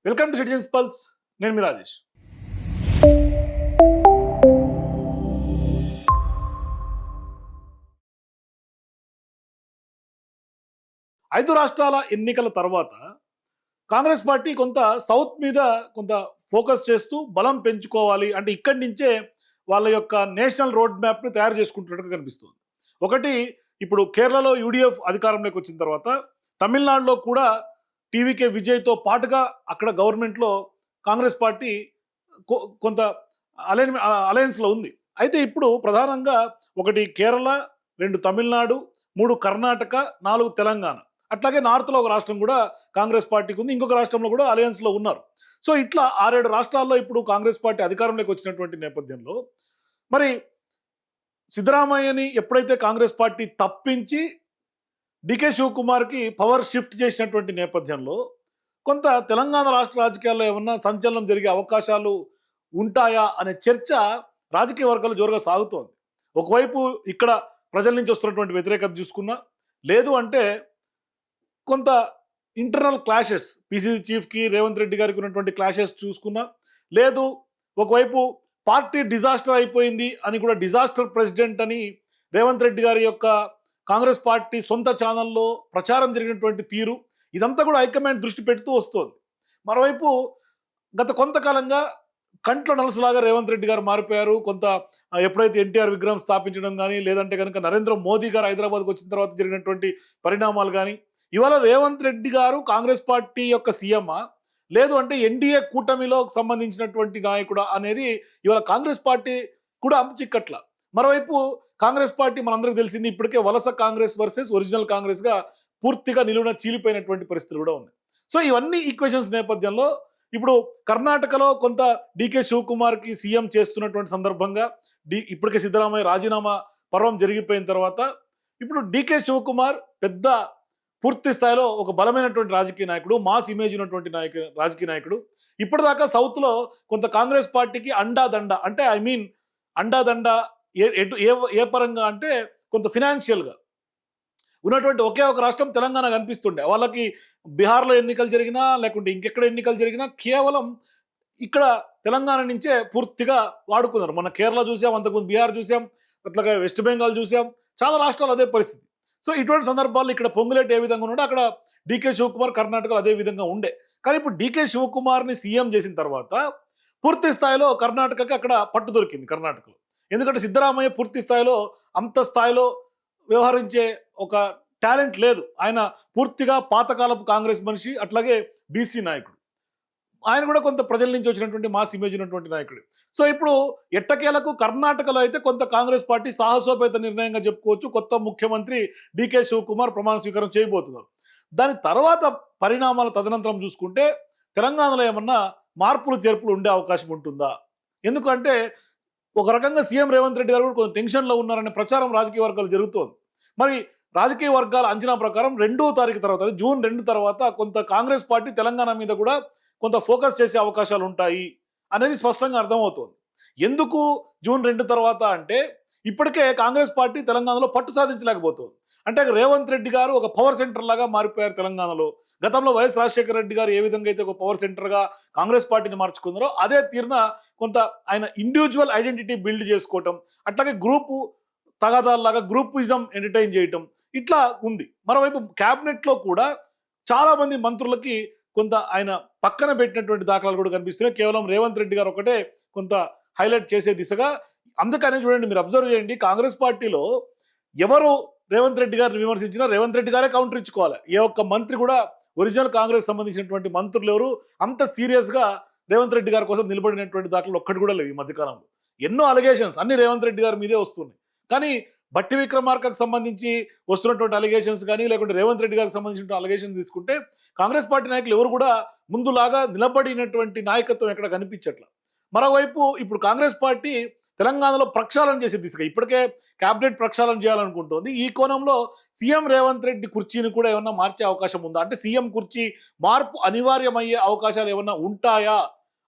Welcome to citizens pulse. నేను మీ రాజేష్. ఐదు రాష్ట్రాల ఎన్నికల తర్వాత కాంగ్రెస్ పార్టీ కొంత సౌత్ మీద కొంత ఫోకస్ చేస్తూ బలం పెంచుకోవాలి అంటే ఇక్కడి నుంచే వాళ్ళ యొక్క నేషనల్ రోడ్ మ్యాప్ను తయారు చేసుకుంటున్నట్టుగా కనిపిస్తుంది. ఒకటి, ఇప్పుడు కేరళలో యూడిఎఫ్ అధికారంలోకి వచ్చిన తర్వాత తమిళనాడులో కూడా టీవీకే విజయ్తో పాటుగా అక్కడ గవర్నమెంట్లో కాంగ్రెస్ పార్టీ కొంత అలయన్స్లో ఉంది. అయితే ఇప్పుడు ప్రధానంగా ఒకటి కేరళ, రెండు తమిళనాడు, మూడు కర్ణాటక, నాలుగు తెలంగాణ, అట్లాగే నార్త్లో ఒక రాష్ట్రం కూడా కాంగ్రెస్ పార్టీకి ఉంది, ఇంకొక రాష్ట్రంలో కూడా అలయన్స్లో ఉన్నారు. సో ఇట్లా 6-7 రాష్ట్రాల్లో ఇప్పుడు కాంగ్రెస్ పార్టీ అధికారంలోకి వచ్చినటువంటి నేపథ్యంలో మరి సిద్ధరామయ్యని ఎప్పుడైతే కాంగ్రెస్ పార్టీ తప్పించి డికే శివకుమార్కి పవర్ షిఫ్ట్ చేసినటువంటి నేపథ్యంలో కొంత తెలంగాణ రాష్ట్ర రాజకీయాల్లో ఏమన్నా సంచలనం జరిగే అవకాశాలు ఉంటాయా అనే చర్చ రాజకీయ వర్గాలు జోరుగా సాగుతోంది. ఒకవైపు ఇక్కడ ప్రజల నుంచి వస్తున్నటువంటి వ్యతిరేకత చూసుకున్నా, లేదు అంటే కొంత ఇంటర్నల్ క్లాషెస్, పిసిసి చీఫ్కి రేవంత్ రెడ్డి గారికి ఉన్నటువంటి క్లాషెస్ చూసుకున్నా, లేదు ఒకవైపు పార్టీ డిజాస్టర్ అయిపోయింది అని కూడా డిజాస్టర్ ప్రెసిడెంట్ అని రేవంత్ రెడ్డి గారి యొక్క కాంగ్రెస్ పార్టీ సొంత ఛానల్లో ప్రచారం జరిగినటువంటి తీరు, ఇదంతా కూడా హైకమాండ్ దృష్టి పెడుతూ వస్తుంది. మరోవైపు గత కొంతకాలంగా కంట్లో నలుసులాగా రేవంత్ రెడ్డి గారు మారిపోయారు. కొంత ఎప్పుడైతే ఎన్టీఆర్ విగ్రహం స్థాపించడం కానీ, లేదంటే కనుక నరేంద్ర మోదీ గారు హైదరాబాద్కి వచ్చిన తర్వాత జరిగినటువంటి పరిణామాలు కానీ, ఇవాళ రేవంత్ రెడ్డి గారు కాంగ్రెస్ పార్టీ యొక్క సీఎమా, లేదు అంటే ఎన్డీఏ కూటమిలో సంబంధించినటువంటి నాయకుడా అనేది ఇవాళ కాంగ్రెస్ పార్టీ కూడా అంత చిక్కట్ల. మరోవైపు కాంగ్రెస్ పార్టీ మనందరికీ తెలిసింది ఇప్పటికే వలస కాంగ్రెస్ వర్సెస్ ఒరిజినల్ కాంగ్రెస్గా పూర్తిగా నిలువున చీలిపోయినటువంటి పరిస్థితులు కూడా ఉన్నాయి. సో ఇవన్నీ ఈక్వేషన్స్ నేపథ్యంలో ఇప్పుడు కర్ణాటకలో కొంత డికే శివకుమార్కి సీఎం చేస్తున్నటువంటి సందర్భంగా ఇప్పటికే సిద్ధరామయ్య రాజీనామా పర్వం జరిగిపోయిన తర్వాత ఇప్పుడు డికే శివకుమార్ పెద్ద పూర్తి స్థాయిలో ఒక బలమైనటువంటి రాజకీయ నాయకుడు, మాస్ ఇమేజ్ ఉన్నటువంటి రాజకీయ నాయకుడు. ఇప్పటిదాకా సౌత్లో కొంత కాంగ్రెస్ పార్టీకి అండాదండ, అంటే అండాదండ ఏ పరంగా అంటే కొంత ఫినాన్షియల్గా ఉన్నటువంటి ఒకే ఒక రాష్ట్రం తెలంగాణ కనిపిస్తుండే. వాళ్ళకి బీహార్లో ఎన్నికలు జరిగినా, లేకుంటే ఇంకెక్కడ ఎన్నికలు జరిగినా కేవలం ఇక్కడ తెలంగాణ నుంచే పూర్తిగా వాడుకున్నారు. మన కేరళ చూసాం, అంతకుముందు బీహార్ చూసాం, అట్లాగే వెస్ట్ బెంగాల్ చూసాం, చాలా రాష్ట్రాలు అదే పరిస్థితి. సో ఇటువంటి సందర్భాల్లో ఇక్కడ పొంగులేటి ఏ విధంగా ఉన్నాడో అక్కడ డికే శివకుమార్ కర్ణాటకలో అదే విధంగా ఉండే. కానీ ఇప్పుడు డికే శివకుమార్ని సీఎం చేసిన తర్వాత పూర్తి స్థాయిలో కర్ణాటకకి అక్కడ పట్టు దొరికింది కర్ణాటకలో. ఎందుకంటే సిద్ధరామయ్య పూర్తి స్థాయిలో అంత స్థాయిలో వ్యవహరించే ఒక టాలెంట్ లేదు. ఆయన పూర్తిగా పాతకాలపు కాంగ్రెస్ మనిషి, అట్లాగే బీసీ నాయకుడు. ఆయన కూడా కొంత ప్రజల నుంచి వచ్చినటువంటి మాస్ ఇమేజ్ ఉన్నటువంటి నాయకుడు. సో ఇప్పుడు ఎట్టకేలకు కర్ణాటకలో అయితే కొంత కాంగ్రెస్ పార్టీ సాహసోపేత నిర్ణయంగా చెప్పుకోవచ్చు. కొత్త ముఖ్యమంత్రి డికే శివకుమార్ ప్రమాణ స్వీకారం చేయబోతున్నారు. దాని తర్వాత పరిణామాల తదనంతరం చూసుకుంటే తెలంగాణలో ఏమన్నా మార్పులు చేర్పులు ఉండే అవకాశం ఉంటుందా? ఎందుకంటే ఒక రకంగా సీఎం రేవంత్ రెడ్డి గారు కూడా కొంచెం టెన్షన్లో ఉన్నారనే ప్రచారం రాజకీయ వర్గాలు జరుగుతోంది. మరి రాజకీయ వర్గాల అంచనా ప్రకారం 2వ తారీఖు తర్వాత, జూన్ 2 తర్వాత కొంత కాంగ్రెస్ పార్టీ తెలంగాణ మీద కూడా కొంత ఫోకస్ చేసే అవకాశాలు ఉంటాయి అనేది స్పష్టంగా అర్థమవుతోంది. ఎందుకు జూన్ 2 తర్వాత అంటే ఇప్పటికే కాంగ్రెస్ పార్టీ తెలంగాణలో పట్టు సాధించలేకపోతుంది. అంటే రేవంత్ రెడ్డి గారు ఒక పవర్ సెంటర్ లాగా మారిపోయారు తెలంగాణలో. గతంలో వైఎస్ రాజశేఖర రెడ్డి గారు ఏ విధంగా అయితే ఒక పవర్ సెంటర్గా కాంగ్రెస్ పార్టీని మార్చుకున్నారో అదే తీరున కొంత ఆయన ఇండివిజువల్ ఐడెంటిటీ బిల్డ్ చేసుకోవటం, అట్లాగే గ్రూపు తగాదాల్లాగా గ్రూపిజం ఎంటర్టైన్ చేయటం ఇట్లా ఉంది. మరోవైపు క్యాబినెట్లో కూడా చాలా మంది మంత్రులకి కొంత ఆయన పక్కన పెట్టినటువంటి దాఖలాలు కూడా కనిపిస్తున్నాయి. కేవలం రేవంత్ రెడ్డి గారు ఒకటే కొంత హైలైట్ చేసే దిశగా. అందుకనే చూడండి, మీరు అబ్జర్వ్ చేయండి, కాంగ్రెస్ పార్టీలో ఎవరు రేవంత్ రెడ్డి గారిని విమర్శించినా రేవంత్ రెడ్డి గారే కౌంటర్ ఇచ్చుకోవాలి. ఏ ఒక్క మంత్రి కూడా ఒరిజినల్ కాంగ్రెస్ సంబంధించినటువంటి మంత్రులు ఎవరు అంత సీరియస్గా రేవంత్ రెడ్డి గారి కోసం నిలబడినటువంటి దాఖలు ఒక్కటి కూడా లేవు. ఈ మధ్యకాలంలో ఎన్నో అలిగేషన్స్ అన్ని రేవంత్ రెడ్డి గారి మీదే వస్తున్నాయి. కానీ బట్టి విక్రమార్కకు సంబంధించి వస్తున్నటువంటి అలిగేషన్స్ కానీ, లేకుంటే రేవంత్ రెడ్డి గారికి సంబంధించిన అలిగేషన్స్ తీసుకుంటే కాంగ్రెస్ పార్టీ నాయకులు ఎవరు కూడా ముందులాగా నిలబడినటువంటి నాయకత్వం ఎక్కడ కనిపించట్ల. మరోవైపు ఇప్పుడు కాంగ్రెస్ పార్టీ తెలంగాణలో ప్రక్షాళన చేసే దిశగా ఇప్పటికే క్యాబినెట్ ప్రక్షాళన చేయాలనుకుంటోంది. ఈ కోణంలో సీఎం రేవంత్ రెడ్డి కుర్చీని కూడా ఏమన్నా మార్చే అవకాశం ఉందా? అంటే సీఎం కుర్చీ మార్పు అనివార్యమయ్యే అవకాశాలు ఏమన్నా ఉంటాయా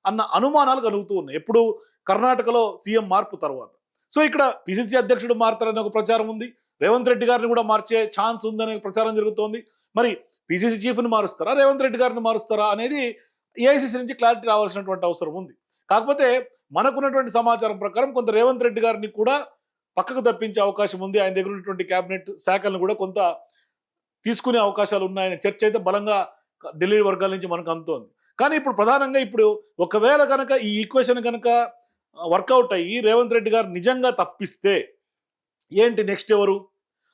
అన్న అనుమానాలు కలుగుతూ ఉన్నాయి ఎప్పుడు కర్ణాటకలో సీఎం మార్పు తర్వాత. సో ఇక్కడ పిసిసి అధ్యక్షుడు మారుతారనే ఒక ప్రచారం ఉంది. రేవంత్ రెడ్డి గారిని కూడా మార్చే ఛాన్స్ ఉందనే ప్రచారం జరుగుతోంది. మరి పిసిసి చీఫ్ని మారుస్తారా, రేవంత్ రెడ్డి గారిని మారుస్తారా అనేది ఏఐసిసి నుంచి క్లారిటీ రావాల్సినటువంటి అవసరం ఉంది. కాకపోతే మనకున్నటువంటి సమాచారం ప్రకారం కొంత రేవంత్ రెడ్డి గారిని కూడా పక్కకు తప్పించే అవకాశం ఉంది. ఆయన దగ్గర ఉన్నటువంటి కేబినెట్ శాఖలను కూడా కొంత తీసుకునే అవకాశాలు ఉన్నాయనే చర్చ అయితే బలంగా ఢిల్లీ వర్గాల నుంచి మనకు అందుతోంది. కానీ ఇప్పుడు ప్రధానంగా ఇప్పుడు ఒకవేళ కనుక ఈ ఈక్వేషన్ కనుక వర్కౌట్ అయ్యి రేవంత్ రెడ్డి గారు నిజంగా తప్పిస్తే ఏంటి నెక్స్ట్ ఎవరు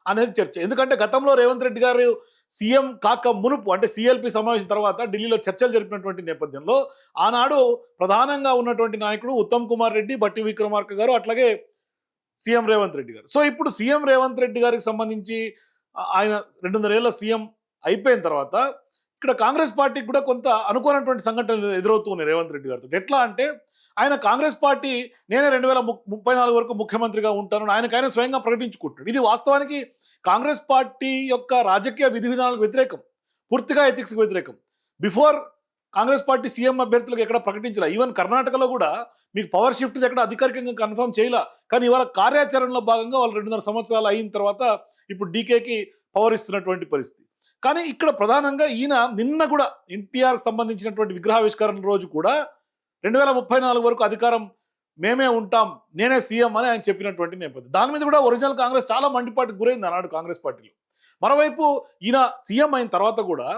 అనేది చర్చ. ఎందుకంటే గతంలో రేవంత్ రెడ్డి గారు సీఎం కాక మునుపు అంటే సిఎల్పి సమావేశం తర్వాత ఢిల్లీలో చర్చలు జరిపినటువంటి నేపథ్యంలో ఆనాడు ప్రధానంగా ఉన్నటువంటి నాయకుడు ఉత్తమ్ కుమార్ రెడ్డి, బట్టి విక్రమార్క గారు, అట్లాగే సీఎం రేవంత్ రెడ్డి గారు. సో ఇప్పుడు సీఎం రేవంత్ రెడ్డి గారికి సంబంధించి ఆయన 2.5 ఏళ్ల సీఎం అయిపోయిన తర్వాత ఇక్కడ కాంగ్రెస్ పార్టీకి కూడా కొంత అనుకోనటువంటి సంఘటనలు ఎదురవుతున్నాయి రేవంత్ రెడ్డి గారితో. ఎట్లా అంటే ఆయన కాంగ్రెస్ పార్టీ నేనే 2034 వరకు ముఖ్యమంత్రిగా ఉంటానని ఆయనకైనా స్వయంగా ప్రకటించుకుంటున్నాడు. ఇది వాస్తవానికి కాంగ్రెస్ పార్టీ యొక్క రాజకీయ విధి విధానాలకు వ్యతిరేకం, పూర్తిగా ఎథిక్స్కి వ్యతిరేకం. బిఫోర్ కాంగ్రెస్ పార్టీ సీఎం అభ్యర్థులకు ఎక్కడ ప్రకటించలే. ఈవెన్ కర్ణాటకలో కూడా మీకు పవర్ షిఫ్ట్ ఎక్కడ అధికారికంగా కన్ఫర్మ్ చేయలే. కానీ ఇవాళ కార్యాచరణలో భాగంగా వాళ్ళు 2.5 సంవత్సరాలు అయిన తర్వాత ఇప్పుడు డీకేకి పవర్ ఇస్తున్నటువంటి పరిస్థితి. కానీ ఇక్కడ ప్రధానంగా ఈయన నిన్న కూడా ఎన్టీఆర్ సంబంధించినటువంటి విగ్రహావిష్కరణ రోజు కూడా 2034 వరకు అధికారం మేమే ఉంటాం, నేనే సీఎం అని ఆయన చెప్పినటువంటి నేపథ్యం. దాని మీద కూడా ఒరిజినల్ కాంగ్రెస్ చాలా మండిపాటికి గురైంది అన్నాడు కాంగ్రెస్ పార్టీలో. మరోవైపు ఈయన సీఎం అయిన తర్వాత కూడా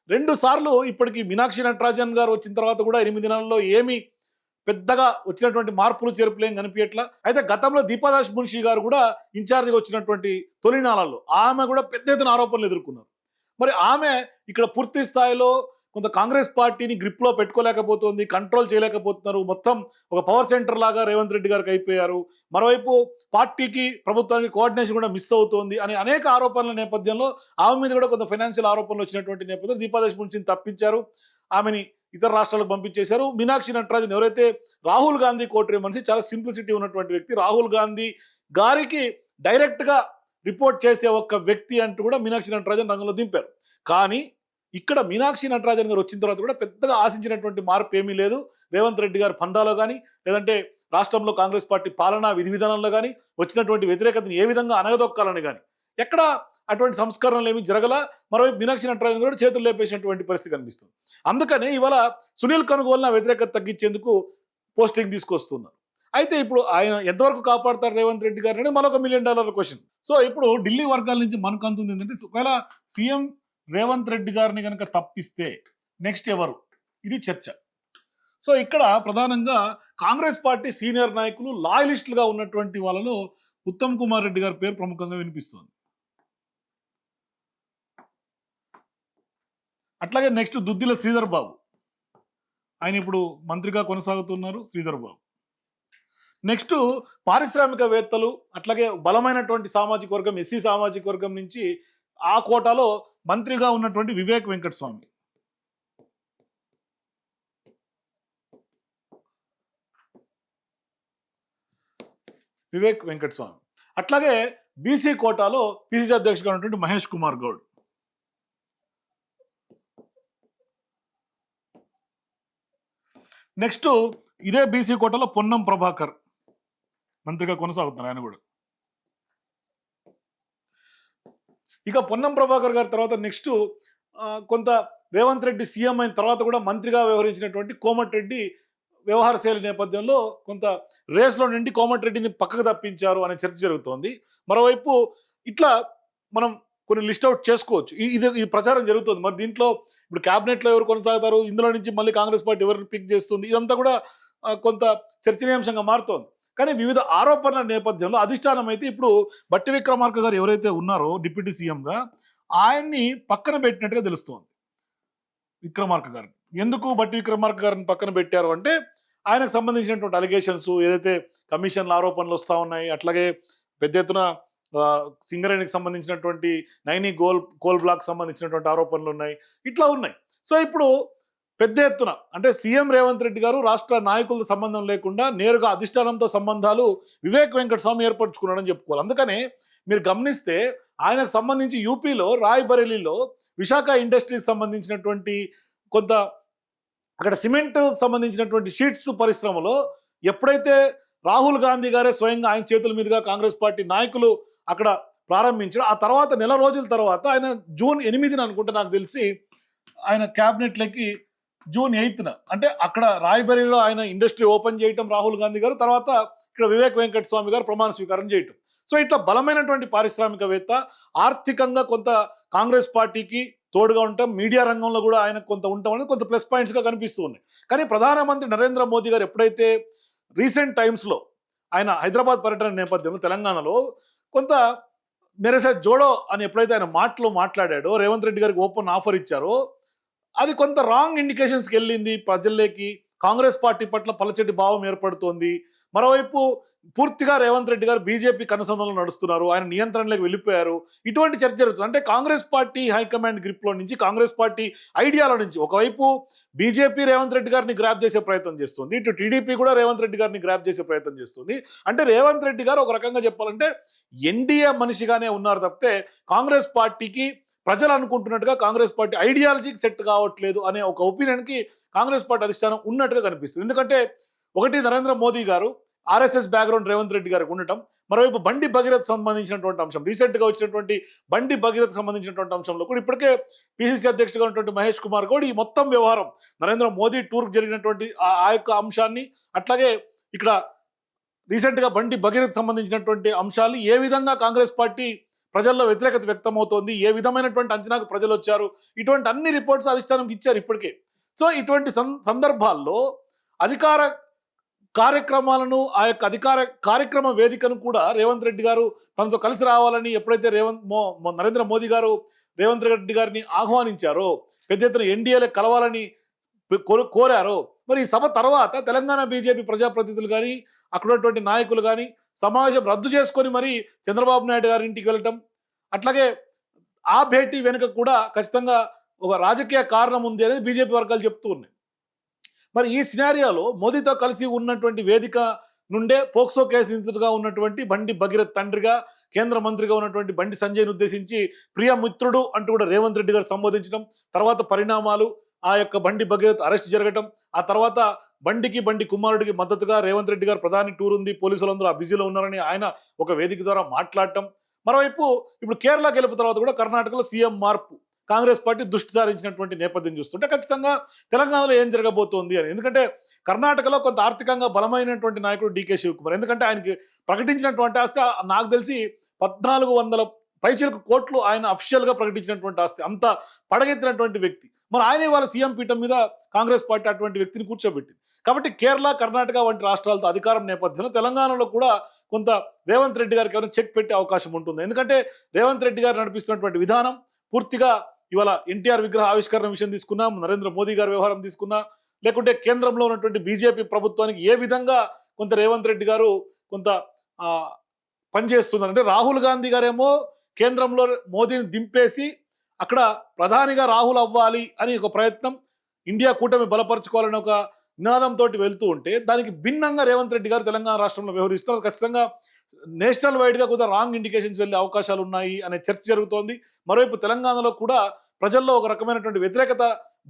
2 సార్లు ఇప్పటికీ మీనాక్షి నటరాజన్ గారు వచ్చిన తర్వాత కూడా 8 నెలల్లో ఏమి పెద్దగా వచ్చినటువంటి మార్పులు చేర్పులేం కనిపించట్లా. అయితే గతంలో దీపాదాస్ మున్షి గారు కూడా ఇన్ఛార్జిగా వచ్చినటువంటి తొలినాళ్ళలో ఆమె కూడా పెద్ద ఎత్తున ఆరోపణలు ఎదుర్కొన్నారు. మరి ఆమె ఇక్కడ పూర్తి స్థాయిలో కొంత కాంగ్రెస్ పార్టీని గ్రిప్లో పెట్టుకోలేకపోతుంది, కంట్రోల్ చేయలేకపోతున్నారు. మొత్తం ఒక పవర్ సెంటర్ లాగా రేవంత్ రెడ్డి గారికి అయిపోయారు. మరోవైపు పార్టీకి ప్రభుత్వానికి కోఆర్డినేషన్ కూడా మిస్ అవుతోంది అనే అనేక ఆరోపణల నేపథ్యంలో ఆమె మీద కూడా కొంత ఫైనాన్షియల్ ఆరోపణలు వచ్చినటువంటి నేపథ్యంలో దీపాదాస్ మున్షిని తప్పించారు, ఆమెని ఇతర రాష్ట్రాలకు పంపించేశారు. మీనాక్షి నటరాజన్ ఎవరైతే రాహుల్ గాంధీ కోటరీ మనిషి, చాలా సింప్లిసిటీ ఉన్నటువంటి వ్యక్తి, రాహుల్ గాంధీ గారికి డైరెక్ట్గా రిపోర్ట్ చేసే ఒక వ్యక్తి అంటూ కూడా మీనాక్షి నటరాజన్ రంగంలో దింపారు. కానీ ఇక్కడ మీనాక్షి నటరాజన్ గారు వచ్చిన తర్వాత కూడా పెద్దగా ఆశించినటువంటి మార్పు ఏమీ లేదు. రేవంత్ రెడ్డి గారు పందాలో కానీ లేదంటే రాష్ట్రంలో కాంగ్రెస్ పార్టీ పాలనా విధి విధానంలో కానీ వచ్చినటువంటి వ్యతిరేకతను ఏ విధంగా అనగదొక్కాలని కానీ ఎక్కడ అటువంటి సంస్కరణలు ఏమీ జరగల. మరోవైపు మీనాక్షి నటరాజన్ కూడా చేతులు లేపేసినటువంటి పరిస్థితి కనిపిస్తుంది. అందుకనే ఇవాళ సునీల్ కనుగోలున వ్యతిరేకత తగ్గించేందుకు పోస్టింగ్ తీసుకొస్తున్నారు. అయితే ఇప్పుడు ఆయన ఎంతవరకు కాపాడతారు రేవంత్ రెడ్డి గారు అనేది మరొక $1 మిలియన్ క్వశ్చన్. సో ఇప్పుడు ఢిల్లీ వర్గాల నుంచి మనకు అందుతుంది ఏంటంటే ఒకవేళ సీఎం రేవంత్ రెడ్డి గారిని కనుక తప్పిస్తే నెక్స్ట్ ఎవరు, ఇది చర్చ. సో ఇక్కడ ప్రధానంగా కాంగ్రెస్ పార్టీ సీనియర్ నాయకులు లాయలిస్టులుగా ఉన్నటువంటి వాళ్ళలో ఉత్తమ్ కుమార్ రెడ్డి గారి పేరు ప్రముఖంగా వినిపిస్తుంది. అట్లాగే నెక్స్ట్ దుద్దిల శ్రీధర్ బాబు, ఆయన ఇప్పుడు మంత్రిగా కొనసాగుతున్నారు శ్రీధర్ బాబు. నెక్స్ట్ పారిశ్రామికవేత్తలు, అట్లాగే బలమైనటువంటి సామాజిక వర్గం ఎస్సీ సామాజిక వర్గం నుంచి ఆ కోటాలో మంత్రిగా ఉన్నటువంటి వివేక్ వెంకటస్వామి. అట్లాగే బీసీ కోటాలో పిసిసి అధ్యక్షుడిగా ఉన్నటువంటి మహేష్ కుమార్ గౌడ్. నెక్స్ట్ ఇదే బీసీ కోటాలో పొన్నం ప్రభాకర్ మంత్రిగా కొనసాగుతున్నారు ఆయన కూడా. ఇక పొన్నం ప్రభాకర్ గారి తర్వాత నెక్స్ట్ కొంత రేవంత్ రెడ్డి సీఎం అయిన తర్వాత కూడా మంత్రిగా వ్యవహరించినటువంటి కోమటిరెడ్డి వ్యవహార శైలి నేపథ్యంలో కొంత రేస్లో నుండి కోమటిరెడ్డిని పక్కకు తప్పించారు అనే చర్చ జరుగుతోంది. మరోవైపు ఇట్లా మనం కొన్ని లిస్ట్ అవుట్ చేసుకోవచ్చు. ఇది ప్రచారం జరుగుతుంది. మరి దీంట్లో ఇప్పుడు క్యాబినెట్లో ఎవరు కొనసాగుతారు, ఇందులో నుంచి మళ్ళీ కాంగ్రెస్ పార్టీ ఎవరిని పిక్ చేస్తుంది, ఇదంతా కూడా కొంత చర్చనీయాంశంగా మారుతోంది. కానీ వివిధ ఆరోపణల నేపథ్యంలో అధిష్టానం అయితే ఇప్పుడు బట్టి విక్రమార్క గారు ఎవరైతే ఉన్నారో డిప్యూటీ సీఎంగా ఆయన్ని పక్కన పెట్టినట్టుగా తెలుస్తోంది. విక్రమార్క గారిని ఎందుకు బట్టి విక్రమార్క గారిని పక్కన పెట్టారు అంటే ఆయనకు సంబంధించినటువంటి అలిగేషన్స్, ఏదైతే కమిషన్ల ఆరోపణలు వస్తూ ఉన్నాయి, అట్లాగే పెద్ద ఎత్తున సింగరేణికి సంబంధించినటువంటి నైని కోల్ బ్లాక్ సంబంధించినటువంటి ఆరోపణలు ఉన్నాయి, ఇట్లా ఉన్నాయి. సో ఇప్పుడు పెద్ద ఎత్తున అంటే సీఎం రేవంత్ రెడ్డి గారు రాష్ట్ర నాయకులతో సంబంధం లేకుండా నేరుగా అధిష్టానంతో సంబంధాలు వివేక్ వెంకటస్వామి ఏర్పరచుకున్నాడని చెప్పుకోవాలి. అందుకనే మీరు గమనిస్తే ఆయనకు సంబంధించి యూపీలో రాయ్బరేలీలో విశాఖ ఇండస్ట్రీకి సంబంధించినటువంటి కొంత అక్కడ సిమెంట్ సంబంధించినటువంటి షీట్స్ పరిశ్రమలో ఎప్పుడైతే రాహుల్ గాంధీ గారే స్వయంగా ఆయన చేతుల మీదుగా కాంగ్రెస్ పార్టీ నాయకులు అక్కడ ప్రారంభించారు, ఆ తర్వాత నెల రోజుల తర్వాత ఆయన జూన్ 8న అనుకుంటే నాకు తెలిసి ఆయన క్యాబినెట్లకి జూన్ 8న అంటే అక్కడ రాయ్‌బరేలీలో ఆయన ఇండస్ట్రీ ఓపెన్ చేయటం రాహుల్ గాంధీ గారు. తర్వాత ఇక్కడ వివేక్ వెంకట స్వామి గారు ప్రమాణ స్వీకారం చేయటం. సో ఇట్లా బలమైనటువంటి పారిశ్రామికవేత్త, ఆర్థికంగా కొంత కాంగ్రెస్ పార్టీకి తోడుగా ఉంటాం. మీడియా రంగంలో కూడా ఆయనకు కొంత ఉంటాం అనేది కొంత ప్లస్ పాయింట్స్‌గా కనిపిస్తూ ఉన్నాయి. కానీ ప్రధానమంత్రి నరేంద్ర మోదీ గారు ఎప్పుడైతే రీసెంట్ టైమ్స్‌లో ఆయన హైదరాబాద్ పర్యటన నేపథ్యంలో తెలంగాణలో కొంత మేరే సాత్ జోడో అని ఎప్పుడైతే ఆయన మాటలు మాట్లాడాడో, రేవంత్ రెడ్డి గారికి ఓపెన్ ఆఫర్ ఇచ్చారో, అది కొంత రాంగ్ ఇండికేషన్స్‌కి వెళ్ళింది ప్రజల్లోకి. కాంగ్రెస్ పార్టీ పట్ల పలచటి భావం ఏర్పడుతోంది. మరోవైపు పూర్తిగా రేవంత్ రెడ్డి గారు బీజేపీ కనుసంధానంలో నడుస్తున్నారు. ఆయన నియంత్రణలోకి వెళ్ళిపోయారు. ఇటువంటి చర్చ జరుగుతుంది. అంటే కాంగ్రెస్ పార్టీ హైకమాండ్ గ్రిప్‌లో నుంచి, కాంగ్రెస్ పార్టీ ఐడియాలో నుంచి ఒకవైపు బీజేపీ రేవంత్ రెడ్డి గారిని గ్రాబ్ చేసే ప్రయత్నం చేస్తుంది. ఇటు టీడీపీ కూడా రేవంత్ రెడ్డి గారిని గ్రాబ్ చేసే ప్రయత్నం చేస్తుంది. అంటే రేవంత్ రెడ్డి గారు ఒక రకంగా చెప్పాలంటే ఎన్డీఏ మనిషిగానే ఉన్నారు తప్పితే కాంగ్రెస్ పార్టీకి ప్రజలు అనుకుంటున్నట్టుగా కాంగ్రెస్ పార్టీ ఐడియాలజీకి సెట్ కావట్లేదు అనే ఒక ఒపీనియన్‌కి కాంగ్రెస్ పార్టీ అధిష్టానం ఉన్నట్టుగా కనిపిస్తుంది. ఎందుకంటే ఒకటి నరేంద్ర మోదీ గారు ఆర్ఎస్ఎస్ బ్యాక్గ్రౌండ్ రేవంత్ రెడ్డి గారికి ఉండటం, మరోవైపు బండి భగీరథ్ సంబంధించినటువంటి అంశం, రీసెంట్గా వచ్చినటువంటి బండి భగీరథ్ సంబంధించినటువంటి అంశంలో కూడా ఇప్పటికే పిసిసి అధ్యక్షుడిగా ఉన్నటువంటి మహేష్ కుమార్ గౌడ్ ఈ మొత్తం వ్యవహారం నరేంద్ర మోదీ టూర్కి జరిగినటువంటి ఆ యొక్క అంశాన్ని, అట్లాగే ఇక్కడ రీసెంట్గా బండి భగీరథ్ సంబంధించినటువంటి అంశాలు ఏ విధంగా కాంగ్రెస్ పార్టీ ప్రజల్లో వ్యతిరేకత వ్యక్తమవుతోంది, ఏ విధమైనటువంటి అంచనాకు ప్రజలు వచ్చారు, ఇటువంటి అన్ని రిపోర్ట్స్ అధిష్టానంకి ఇచ్చారు ఇప్పటికే. సో ఇటువంటి సందర్భాల్లో అధికార కార్యక్రమాలను, ఆ యొక్క అధికార కార్యక్రమ వేదికను కూడా రేవంత్ రెడ్డి గారు తనతో కలిసి రావాలని ఎప్పుడైతే నరేంద్ర మోదీ గారు రేవంత్ రెడ్డి గారిని ఆహ్వానించారో, పెద్ద ఎత్తున ఎన్డీఏలో కలవాలని కోరారో, మరి ఈ సభ తర్వాత తెలంగాణ బీజేపీ ప్రజాప్రతినిధులు కానీ, అక్కడ ఉన్నటువంటి నాయకులు కానీ సమావేశం రద్దు చేసుకొని మరి చంద్రబాబు నాయుడు గారి ఇంటికి వెళ్ళటం, అట్లాగే ఆ భేటీ వెనుక కూడా ఖచ్చితంగా ఒక రాజకీయ కారణం ఉంది అనేది బీజేపీ వర్గాలు చెప్తూ ఉన్నాయి. మరి ఈ సినారియాలో మోదీతో కలిసి ఉన్నటువంటి వేదిక నుండే పోక్సో కేసు నిందితుడిగా ఉన్నటువంటి బండి భగీరథ్ తండ్రిగా, కేంద్ర మంత్రిగా ఉన్నటువంటి బండి సంజయ్ని ఉద్దేశించి ప్రియమిత్రుడు అంటూ కూడా రేవంత్ రెడ్డి గారు సంబోధించడం, తర్వాత పరిణామాలు ఆ యొక్క బండి భగీరథ్ అరెస్ట్ జరగటం, ఆ తర్వాత బండి కుమారుడికి మద్దతుగా రేవంత్ రెడ్డి గారు ప్రధాని టూర్ ఉంది, పోలీసులందరూ ఆ బిజీలో ఉన్నారని ఆయన ఒక వేదిక ద్వారా మాట్లాడటం. మరోవైపు ఇప్పుడు కేరళ గెలుపు తర్వాత కూడా కర్ణాటకలో సీఎం మార్పు కాంగ్రెస్ పార్టీ దృష్టి సారించినటువంటి నేపథ్యం చూస్తుంటే ఖచ్చితంగా తెలంగాణలో ఏం జరగబోతోంది అని. ఎందుకంటే కర్ణాటకలో కొంత ఆర్థికంగా బలమైనటువంటి నాయకుడు డీకే శివకుమార్. ఎందుకంటే ఆయనకి ప్రకటించినటువంటి ఆస్తి నాకు తెలిసి 1400 పైచిలకు కోట్లు ఆయన అఫీషియల్గా ప్రకటించినటువంటి ఆస్తి. అంత పడగెత్తినటువంటి వ్యక్తి. మరి ఆయన ఇవాళ సీఎం పీఠం మీద కాంగ్రెస్ పార్టీ అటువంటి వ్యక్తిని కూర్చోబెట్టింది. కాబట్టి కేరళ, కర్ణాటక వంటి రాష్ట్రాలతో అధికారం నేపథ్యంలో తెలంగాణలో కూడా కొంత రేవంత్ రెడ్డి గారికి ఏమైనా చెక్ పెట్టే అవకాశం ఉంటుంది. ఎందుకంటే రేవంత్ రెడ్డి గారు నడిపిస్తున్నటువంటి విధానం పూర్తిగా ఇవాళ ఎన్టీఆర్ విగ్రహ ఆవిష్కరణ విషయం తీసుకున్నా, నరేంద్ర మోదీ గారి వ్యవహారం తీసుకున్నా, లేకుంటే కేంద్రంలో ఉన్నటువంటి బీజేపీ ప్రభుత్వానికి ఏ విధంగా కొంత రేవంత్ రెడ్డి గారు కొంత పనిచేస్తున్నారు అంటే, రాహుల్ గాంధీ గారేమో కేంద్రంలో మోదీని దింపేసి అక్కడ ప్రధానిగా రాహుల్ అవ్వాలి అని ఒక ప్రయత్నం, ఇండియా కూటమి బలపరుచుకోవాలని ఒక నినాదంతో వెళ్తూ ఉంటే, దానికి భిన్నంగా రేవంత్ రెడ్డి గారు తెలంగాణ రాష్ట్రంలో వ్యవహరిస్తున్నారు. ఖచ్చితంగా నేషనల్ వైడ్గా కూడా రాంగ్ ఇండికేషన్స్ వెళ్ళే అవకాశాలు ఉన్నాయి అనే చర్చ జరుగుతోంది. మరోవైపు తెలంగాణలో కూడా ప్రజల్లో ఒక రకమైనటువంటి వ్యతిరేకత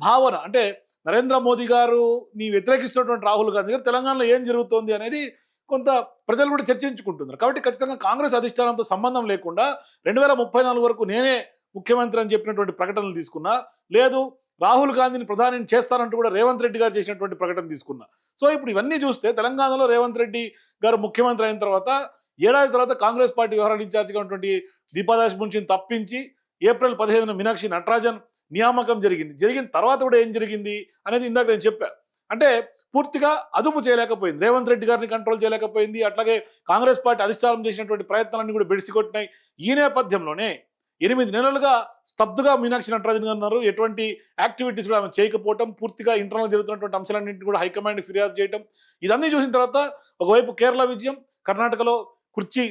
భావన, అంటే నరేంద్ర మోదీ గారు నీ వ్యతిరేకిస్తున్నటువంటి రాహుల్ గాంధీ గారు తెలంగాణలో ఏం జరుగుతోంది అనేది కొంత ప్రజలు కూడా చర్చించుకుంటున్నారు. కాబట్టి ఖచ్చితంగా కాంగ్రెస్ అధిష్టానంతో సంబంధం లేకుండా 2034 వరకు నేనే ముఖ్యమంత్రి అని చెప్పినటువంటి ప్రకటనలు తీసుకున్నా, లేదు రాహుల్ గాంధీని ప్రధానిని చేస్తానంటూ కూడా రేవంత్ రెడ్డి గారు చేసినటువంటి ప్రకటన తీసుకున్నా. సో ఇప్పుడు ఇవన్నీ చూస్తే తెలంగాణలో రేవంత్ రెడ్డి గారు ముఖ్యమంత్రి అయిన తర్వాత ఏడాది తర్వాత కాంగ్రెస్ పార్టీ వ్యవహారాల ఇన్ఛార్జిగా ఉన్నటువంటి దీపాదాస్ మున్షిని తప్పించి ఏప్రిల్ 15న మీనాక్షి నటరాజన్ నియామకం జరిగిన తర్వాత కూడా ఏం జరిగింది అనేది ఇందాక నేను చెప్పాను. అంటే పూర్తిగా అదుపు చేయలేకపోయింది, రేవంత్ రెడ్డి గారిని కంట్రోల్ చేయలేకపోయింది. అట్లాగే కాంగ్రెస్ పార్టీ అధిష్టానం చేసినటువంటి ప్రయత్నాలన్నీ కూడా బెడిసికొట్టినాయి. ఈ నేపథ్యంలోనే 8 నెలలుగా స్తబ్దుగా మీనాక్షి నటరాజన్ గారు ఉన్నారు. ఎటువంటి యాక్టివిటీస్ కూడా ఆమె చేయకపోవటం, పూర్తిగా ఇంటర్నల్ జరుగుతున్నటువంటి అంశాలన్నింటినీ కూడా హైకమాండ్ ఫిర్యాదు చేయడం, ఇదన్నీ చూసిన తర్వాత ఒకవైపు కేరళ విజయం, కర్ణాటకలో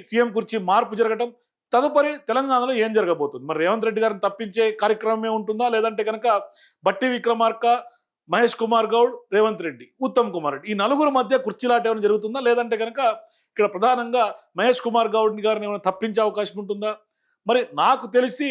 సీఎం కుర్చీ మార్పు జరగటం, తదుపరి తెలంగాణలో ఏం జరగబోతుంది? మరి రేవంత్ రెడ్డి గారిని తప్పించే కార్యక్రమమే ఉంటుందా, లేదంటే కనుక బట్టి విక్రమార్క, మహేష్ కుమార్ గౌడ్, రేవంత్ రెడ్డి, ఉత్తమ్ కుమార్ రెడ్డి, ఈ నలుగురు మధ్య కుర్చీలాట ఏమైనా జరుగుతుందా, లేదంటే కనుక ఇక్కడ ప్రధానంగా మహేష్ కుమార్ గౌడ్ గారిని ఏమైనా తప్పించే అవకాశం ఉంటుందా? మరి నాకు తెలిసి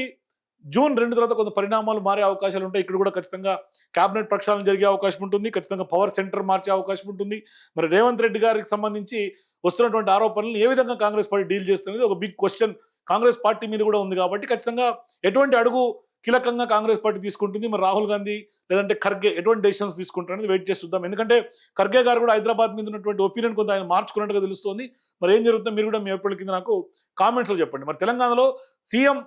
జూన్ 2 తర్వాత కొంత పరిణామాలు మారే అవకాశాలు ఉంటాయి. ఇక్కడ కూడా ఖచ్చితంగా కేబినెట్ ప్రక్షాళన జరిగే అవకాశం ఉంటుంది. ఖచ్చితంగా పవర్ సెంటర్ మార్చే అవకాశం ఉంటుంది. మరి రేవంత్ రెడ్డి గారికి సంబంధించి వస్తున్నటువంటి ఆరోపణలు ఏ విధంగా కాంగ్రెస్ పార్టీ డీల్ చేస్తున్నది ఒక బిగ్ క్వశ్చన్ కాంగ్రెస్ పార్టీ మీద కూడా ఉంది. కాబట్టి ఖచ్చితంగా ఎటువంటి అడుగు కీలకంగా కాంగ్రెస్ పార్టీ తీసుకుంటుంది. మరి రాహుల్ గాంధీ లేదంటే ఖర్గే ఎటువంటి డెసిషన్స్ తీసుకుంటారనేది వెయిట్ చేసి చూద్దాం. ఎందుకంటే ఖర్గే గారు కూడా హైదరాబాద్ మీద ఉన్నటువంటి ఒపీనియన్ కొంత ఆయన మార్చుకున్నట్టుగా తెలుస్తోంది. మరి ఏం జరుగుతుందో మీరు కూడా మీ అభిప్రాయాల కింద నాకు కామెంట్స్లో చెప్పండి. మరి తెలంగాణలో సీఎం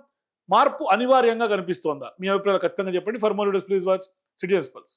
మార్పు అనివార్యంగా కనిపిస్తోందా? మీ అభిప్రాయాలు ఖచ్చితంగా చెప్పండి. For more videos please watch citizens pulse.